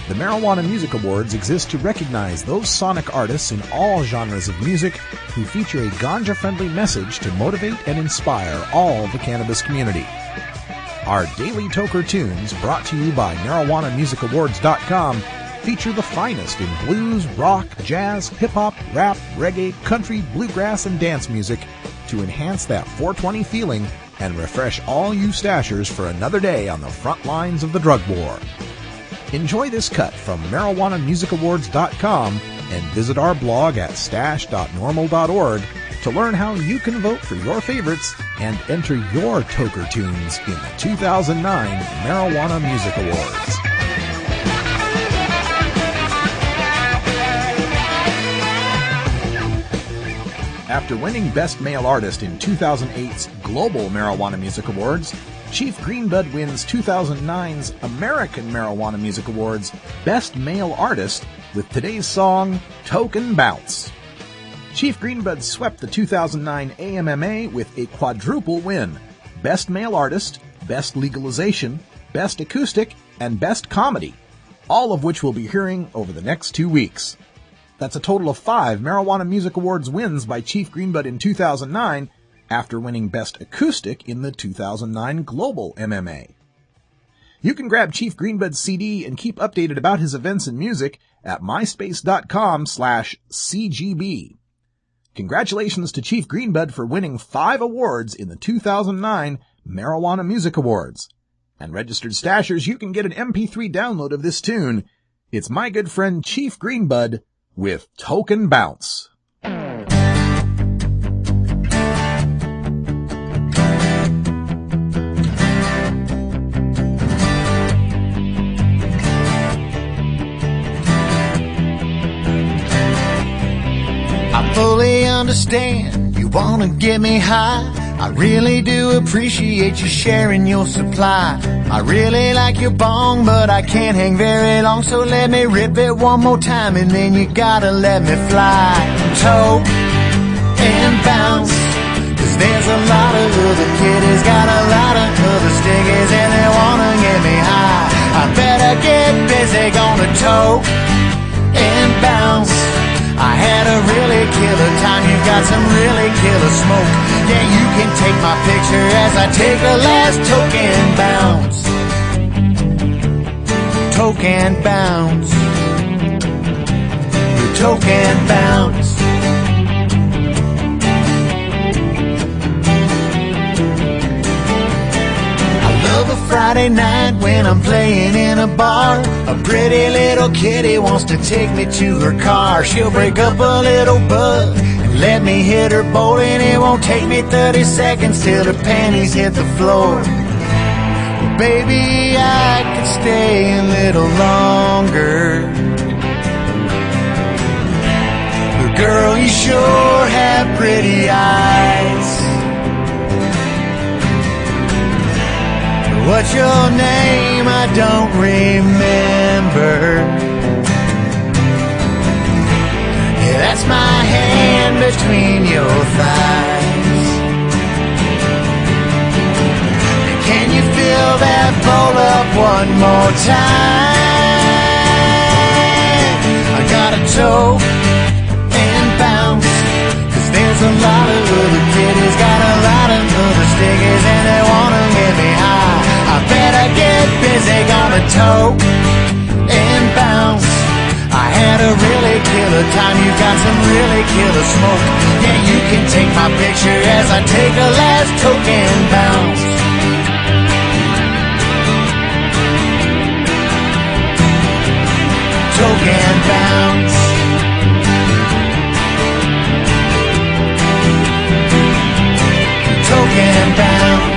The Marijuana Music Awards exist to recognize those sonic artists in all genres of music who feature a ganja-friendly message to motivate and inspire all the cannabis community. Our daily Toker tunes, brought to you by MarijuanaMusicAwards.com, feature the finest in blues, rock, jazz, hip-hop, rap, reggae, country, bluegrass, and dance music to enhance that 420 feeling and refresh all you stashers for another day on the front lines of the drug war. Enjoy this cut from MarijuanaMusicAwards.com and visit our blog at stash.normal.org to learn how you can vote for your favorites and enter your Toker tunes in the 2009 Marijuana Music Awards. After winning Best Male Artist in 2008's Global Marijuana Music Awards, Chief Greenbud wins 2009's American Marijuana Music Awards Best Male Artist with today's song, Token Bounce. Chief Greenbud swept the 2009 AMMA with a quadruple win: Best Male Artist, Best Legalization, Best Acoustic, and Best Comedy, all of which we'll be hearing over the next 2 weeks. That's a total of 5 Marijuana Music Awards wins by Chief Greenbud in 2009, after winning Best Acoustic in the 2009 Global MMA. You can grab Chief Greenbud's CD and keep updated about his events and music at myspace.com/CGB. Congratulations to Chief Greenbud for winning 5 awards in the 2009 Marijuana Music Awards. And registered stashers, you can get an MP3 download of this tune. It's my good friend Chief Greenbud with Token Bounce. I fully understand you wanna get me high. I really do appreciate you sharing your supply. I really like your bong, but I can't hang very long, so let me rip it one more time and then you gotta let me fly. Toke and bounce, 'cause there's a lot of other kiddies, got a lot of other stickies, and they wanna get me high. I better get busy, gonna toke and bounce. I had a really killer time, you've got some really killer smoke. Yeah, you can take my picture as I take a last token bounce. Token bounce. Token bounce. A Friday night when I'm playing in a bar, a pretty little kitty wants to take me to her car. She'll break up a little bud and let me hit her bowling. It won't take me 30 seconds till her panties hit the floor. baby, I could stay a little longer. But girl, you sure have pretty eyes. What's your name? I don't remember. Yeah, that's my hand between your thighs. Can you fill that bowl up one more time? I gotta choke and bounce, 'cause there's a lot of other kiddies, got a lot of other stickers, and they wanna get me high. I better get busy, gonna toke and bounce. I had a really killer time, you got some really killer smoke. Yeah, you can take my picture as I take a last toke and bounce. Toke and bounce. Toke and bounce.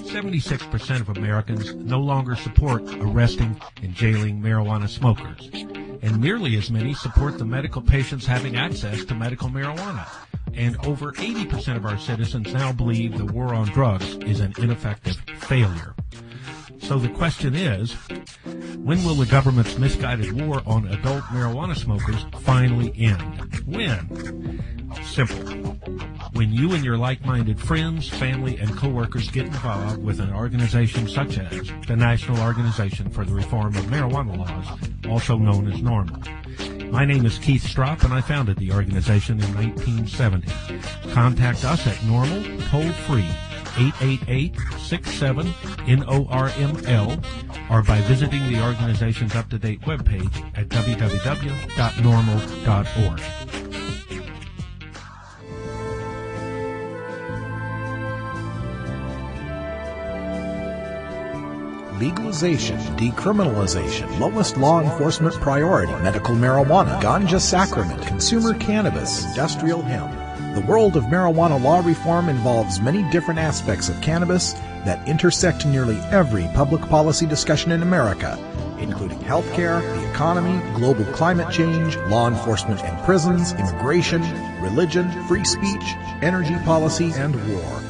76% of Americans no longer support arresting and jailing marijuana smokers, and nearly as many support the medical patients having access to medical marijuana. And over 80% of our citizens now believe the war on drugs is an ineffective failure. So the question is, when will the government's misguided war on adult marijuana smokers finally end? When? Simple. When you and your like-minded friends, family, and coworkers get involved with an organization such as the National Organization for the Reform of Marijuana Laws, also known as NORML. My name is Keith Stropp, and I founded the organization in 1970. Contact us at NORML, toll-free, 888-67-NORML, or by visiting the organization's up-to-date webpage at www.norml.org. Legalization, decriminalization, lowest law enforcement priority, medical marijuana, ganja sacrament, consumer cannabis, industrial hemp. The world of marijuana law reform involves many different aspects of cannabis that intersect nearly every public policy discussion in America, including healthcare, the economy, global climate change, law enforcement and prisons, immigration, religion, free speech, energy policy, and war.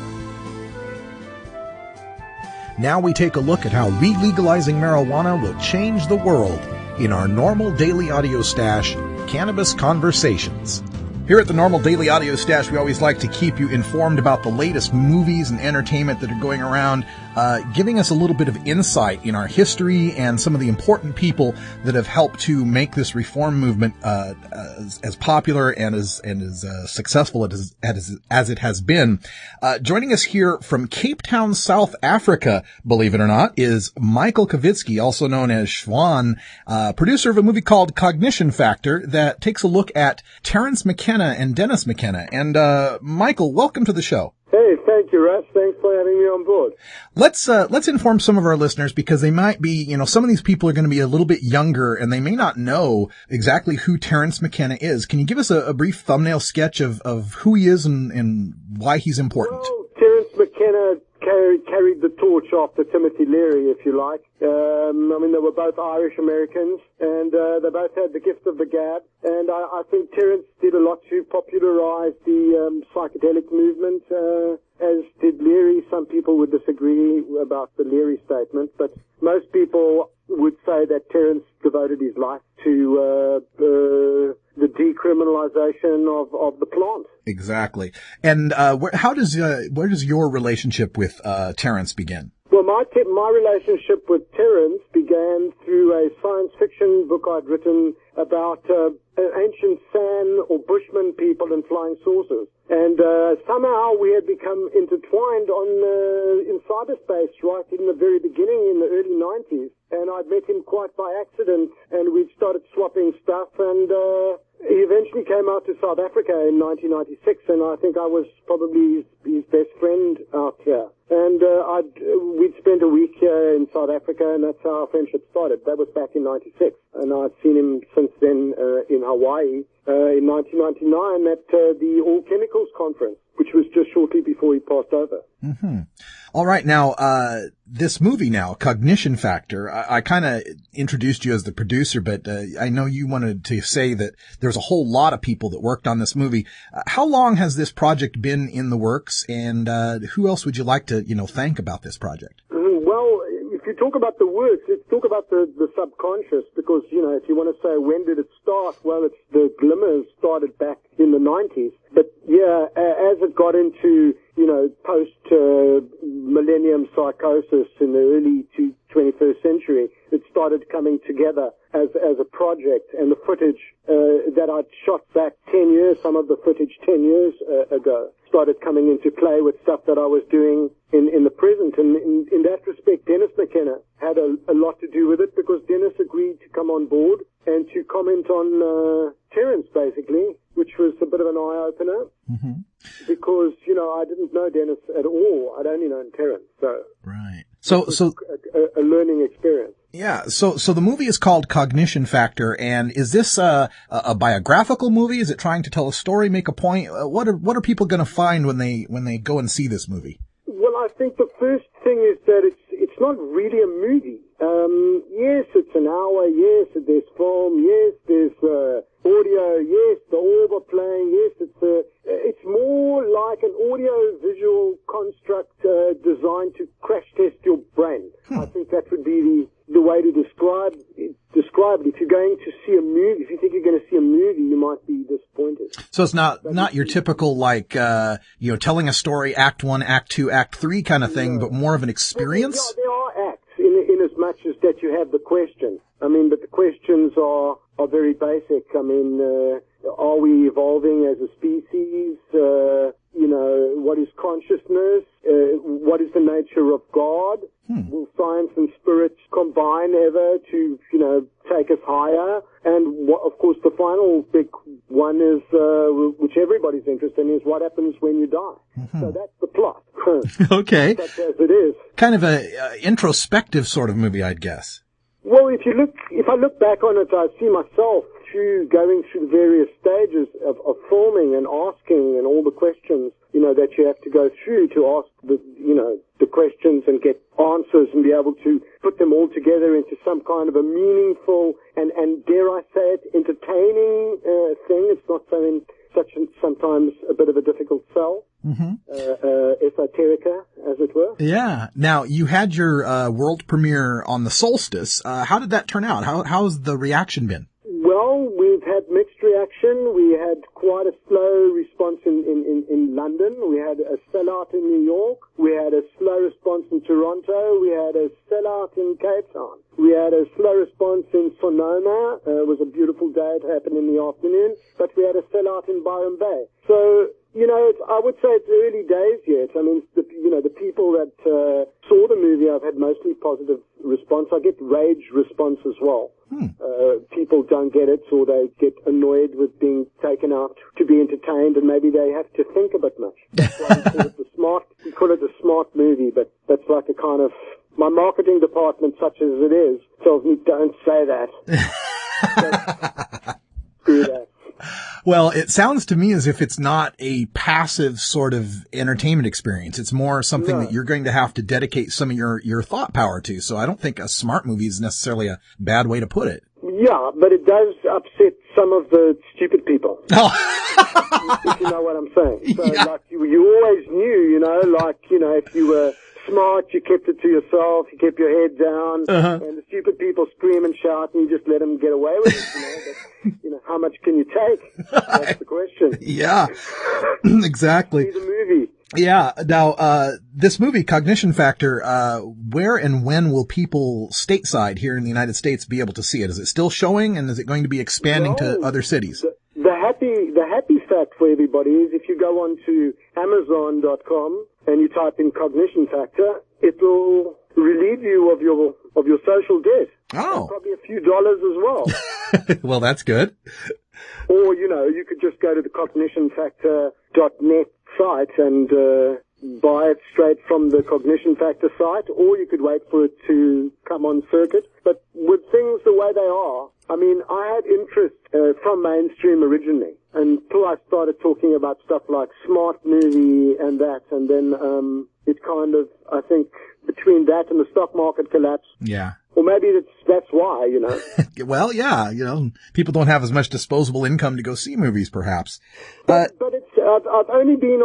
Now we take a look at how re-legalizing marijuana will change the world in our NORML Daily Audio Stash, Cannabis Conversations. Here at the NORML Daily Audio Stash, we always like to keep you informed about the latest movies and entertainment that are going around, giving us a little bit of insight in our history and some of the important people that have helped to make this reform movement as popular and as successful as it has been. Joining us here from Cape Town, South Africa, believe it or not, is Michael Kavitsky, also known as Schwan, producer of a movie called Cognition Factor that takes a look at Terence McKenna and Dennis McKenna. And Michael, welcome to the show. Hey, thank you, Russ. Thanks for having me on board. Let's inform some of our listeners, because they might be, some of these people are going to be a little bit younger and they may not know exactly who Terence McKenna is. Can you give us a brief thumbnail sketch of who he is and why he's important? Well, Terence McKenna carried the torch after Timothy Leary, if you like. They were both Irish Americans, and they both had the gift of the gab. And I think Terence did a lot to popularize the psychedelic movement, as did Leary. Some people would disagree about the Leary statement, but most people would say that Terence devoted his life to the decriminalization of the plant. Exactly. And where does your relationship with Terence begin? Well, my relationship with Terence began through a science fiction book I'd written about ancient San or Bushman people and flying saucers. And somehow we had become intertwined in cyberspace right in the very beginning in the early 90s. And I'd met him quite by accident, and we'd started swapping stuff, and He eventually came out to South Africa in 1996, and I think I was probably his best friend out here. And we'd spent a week here in South Africa, and that's how our friendship started. That was back in 96. And I've seen him since then in Hawaii in 1999 at the All Chemicals Conference, which was just shortly before he passed over. Mm-hmm. All right. Now, this movie now, Cognition Factor, I kind of introduced you as the producer, but I know you wanted to say that there's a whole lot of people that worked on this movie. How long has this project been in the works, and who else would you like to, thank about this project? Well, if you talk about the works, let's talk about the subconscious, because, if you want to say when did it start, well, the glimmers started back in the 90s. But, yeah, as it got into, post-millennium psychosis in the early 21st century, it started coming together as a project. And the footage that I'd shot back 10 years, some of the footage 10 years ago, started coming into play with stuff that I was doing in the present. And in that respect, Dennis McKenna had a lot to do with it, because Dennis agreed to come on board and to comment on Terence, basically, which was a bit of an eye-opener. Mm-hmm. Because, I didn't know Dennis at all. I'd only known Terence. So right. So a learning experience. Yeah. So the movie is called Cognition Factor, and is this a biographical movie? Is it trying to tell a story, make a point? What are people going to find when they go and see this movie? Well, I think the first thing is that it's not really a movie. Yes, it's an hour. Yes, there's film. Yes, there's audio. Yes, the orb are playing. Yes, it's more like an audio-visual construct designed to crash test your brain. I think that would be the way to describe it. If you're going to see a movie, if you think you're going to see a movie, you might be disappointed. So it's not your typical telling a story, act 1, act 2, act 3 kind of thing, but more of an experience? Well, there are acts in as much as that you have the question. But the questions are very basic. Are we evolving as a species? What is consciousness? What is the nature of God? Will science and spirit combine ever to, take us higher? And of course, the final big one is, which everybody's interested in, is what happens when you die. Mm-hmm. So that's the plot. Okay. Such as it is. Kind of a introspective sort of movie, I'd guess. Well, if I look back on it, I see myself going through the various stages of filming and asking, and all the questions, that you have to go through to ask the questions and get answers and be able to put them all together into some kind of a meaningful and dare I say it, entertaining thing. It's not sometimes a bit of a difficult sell. Mm-hmm. Esoterica, as it were. Yeah. Now, you had your world premiere on the solstice. How did that turn out? How's the reaction been? Well, we've had mixed reaction. We had quite a slow response in London. We had a sellout in New York. We had a slow response in Toronto. We had a sellout in Cape Town. We had a slow response in Sonoma. It was a beautiful day. It happened in the afternoon. But we had a sellout in Byron Bay. So, I would say it's early days yet. The people that saw the movie, I've had mostly positive response. I get rage response as well. People don't get it, or they get annoyed with being taken out to be entertained, and maybe they have to think a bit much. That's why we call it a smart movie, but that's like a kind of, my marketing department, such as it is, tells me don't say that. Screw that. Well, it sounds to me as if it's not a passive sort of entertainment experience. It's more something that you're going to have to dedicate some of your thought power to. So I don't think a smart movie is necessarily a bad way to put it. Yeah, but it does upset some of the stupid people. Oh. If you know what I'm saying. So, you always knew, if you were smart, you kept it to yourself, you kept your head down, and the stupid people scream and shout, and you just let them get away with it, But, how much can you take? That's the question. Yeah, exactly. See the movie. Yeah. Now, this movie, Cognition Factor, where and when will people stateside here in the United States be able to see it? Is it still showing, and is it going to be expanding to other cities? The happy fact for everybody is if you go on to Amazon.com and you type in Cognition Factor, it will relieve you of your social debt. Oh. And probably a few dollars as well. Well, that's good. Or, you could just go to the cognitionfactor.net site and buy it straight from the Cognition Factor site, or you could wait for it to come on circuit. But with things the way they are, I mean, I had interest from mainstream originally until I started talking about stuff like Smart Movie and that, and then it kind of, I think, between that and the stock market collapse. Yeah. Or maybe that's why, Well, yeah, people don't have as much disposable income to go see movies, perhaps. But it's I've only been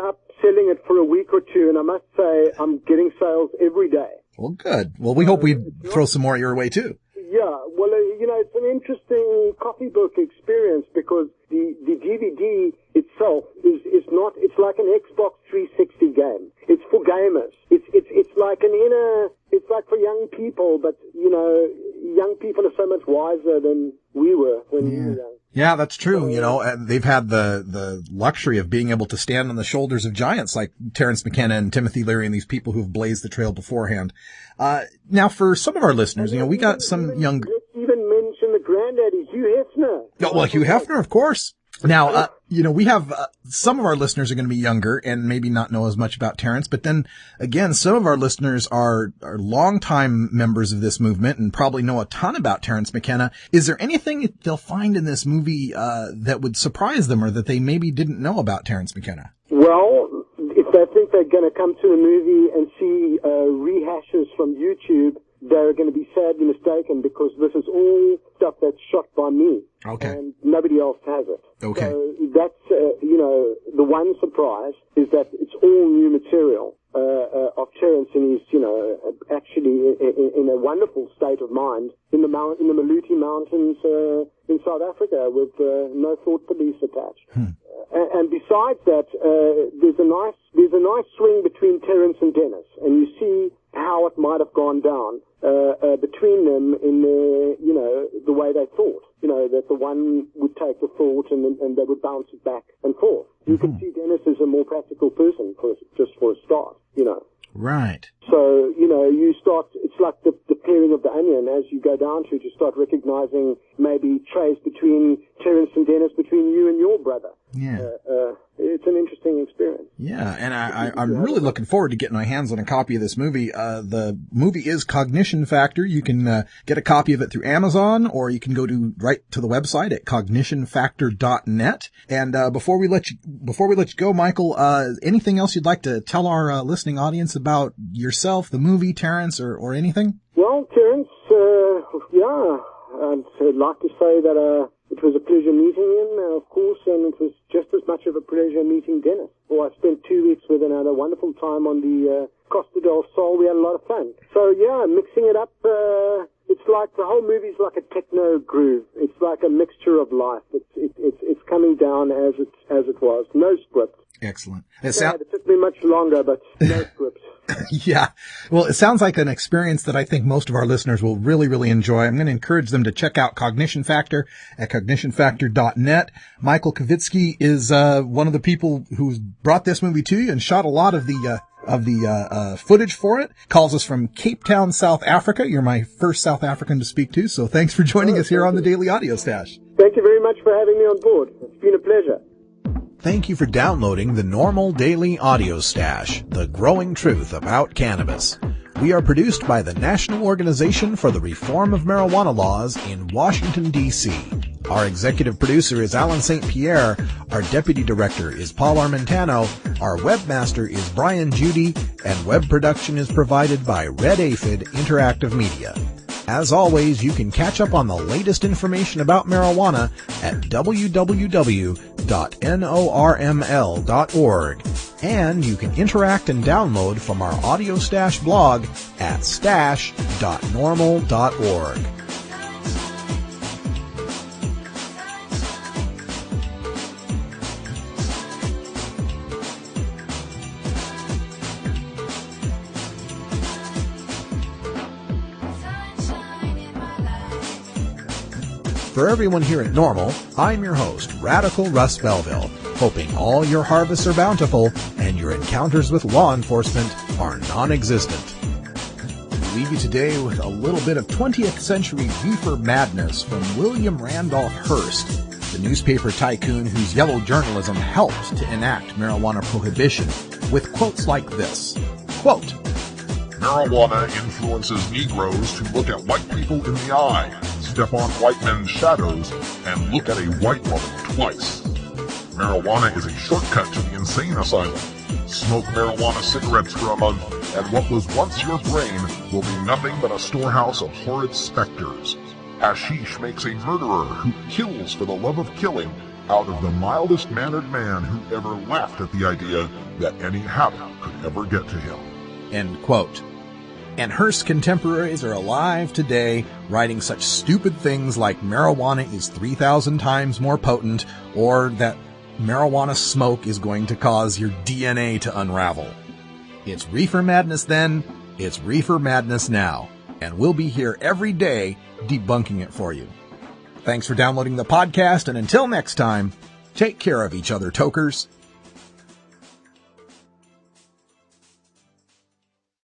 up selling it for a week or two, and I must say I'm getting sales every day. Well, good. Well, we hope we throw some more your way too. Yeah, well, it's an interesting copybook experience because the DVD itself is not, it's like an Xbox 360 game. It's for gamers. It's like it's like for young people, but, young people are so much wiser than we were when we were young. Yeah, that's true. And they've had the luxury of being able to stand on the shoulders of giants like Terence McKenna and Timothy Leary and these people who've blazed the trail beforehand. Now, for some of our listeners, we got some young. Let's even mention the granddaddy, Hugh Hefner. Oh, well, Hugh Hefner, of course. Now, we have some of our listeners are going to be younger and maybe not know as much about Terence, but then again, some of our listeners are longtime members of this movement and probably know a ton about Terence McKenna. Is there anything they'll find in this movie that would surprise them or that they maybe didn't know about Terence McKenna? Well, if they think they're going to come to the movie and see rehashes from YouTube, they're going to be sadly mistaken because this is all stuff that's shot by me. Okay. And nobody else has it. Okay. So that's, the one surprise is that it's all new material of Terence, and he's, actually in a wonderful state of mind in the Maluti Mountains in South Africa with no thought police attached. And besides that, there's a nice swing between Terence and Dennis, and you see how it might have gone down between them in the way they thought. That the one would take the thought and they would bounce it back and forth. You can see Dennis is a more practical person just for a start. Right. So, you start, it's like the peeling of the onion as you go down to start recognizing maybe trace between Terence and Dennis, between you and your brother. Yeah. It's an interesting experience. Yeah, and I'm really looking forward to getting my hands on a copy of this movie. The movie is Cognition Factor. You can get a copy of it through Amazon, or you can go right to the website at cognitionfactor.net. And before we let you go, Michael, anything else you'd like to tell our listening audience about yourself, the movie, Terence, or anything? Well, Terence, I'd like to say that it was a pleasure meeting him, of course, and it was just as much of a pleasure meeting Dennis. Well, I spent 2 weeks with him, had a wonderful time on the Costa del Sol. We had a lot of fun. So, mixing it up, it's like the whole movie's like a techno groove. It's like a mixture of life. It's coming down as it was. No script. Excellent. It took me much longer, but no script. Yeah. Well, it sounds like an experience that I think most of our listeners will really, really enjoy. I'm going to encourage them to check out Cognition Factor at cognitionfactor.net. Michael Kavitsky is one of the people who's brought this movie to you and shot a lot of the footage for it. Calls us from Cape Town, South Africa. You're my first South African to speak to, so thanks for joining us here on the Daily Audio Stash. Thank you very much for having me on board. It's been a pleasure. Thank you for downloading the NORML Daily Audio Stash, the growing truth about cannabis. We are produced by the National Organization for the Reform of Marijuana Laws in Washington, D.C. Our executive producer is Alan St. Pierre. Our deputy director is Paul Armentano. Our webmaster is Brian Judy. And web production is provided by Red Aphid Interactive Media. As always, you can catch up on the latest information about marijuana at www.norml.org. And you can interact and download from our Audio Stash blog at stash.norml.org. For everyone here at NORML, I'm your host, Radical Russ Belville, hoping all your harvests are bountiful and your encounters with law enforcement are non-existent. leave you today with a little bit of 20th century reefer madness from William Randolph Hearst, the newspaper tycoon whose yellow journalism helped to enact marijuana prohibition, with quotes like this, quote, "Marijuana influences Negroes to look at white people in the eye, step on white men's shadows, and look at a white woman twice. Marijuana is a shortcut to the insane asylum. Smoke marijuana cigarettes for a month, and what was once your brain will be nothing but a storehouse of horrid specters. Hashish makes a murderer who kills for the love of killing out of the mildest-mannered man who ever laughed at the idea that any habit could ever get to him." End quote. And Hearst's contemporaries are alive today, writing such stupid things like marijuana is 3,000 times more potent, or that marijuana smoke is going to cause your DNA to unravel. It's reefer madness then, it's reefer madness now, and we'll be here every day debunking it for you. Thanks for downloading the podcast, and until next time, take care of each other, tokers.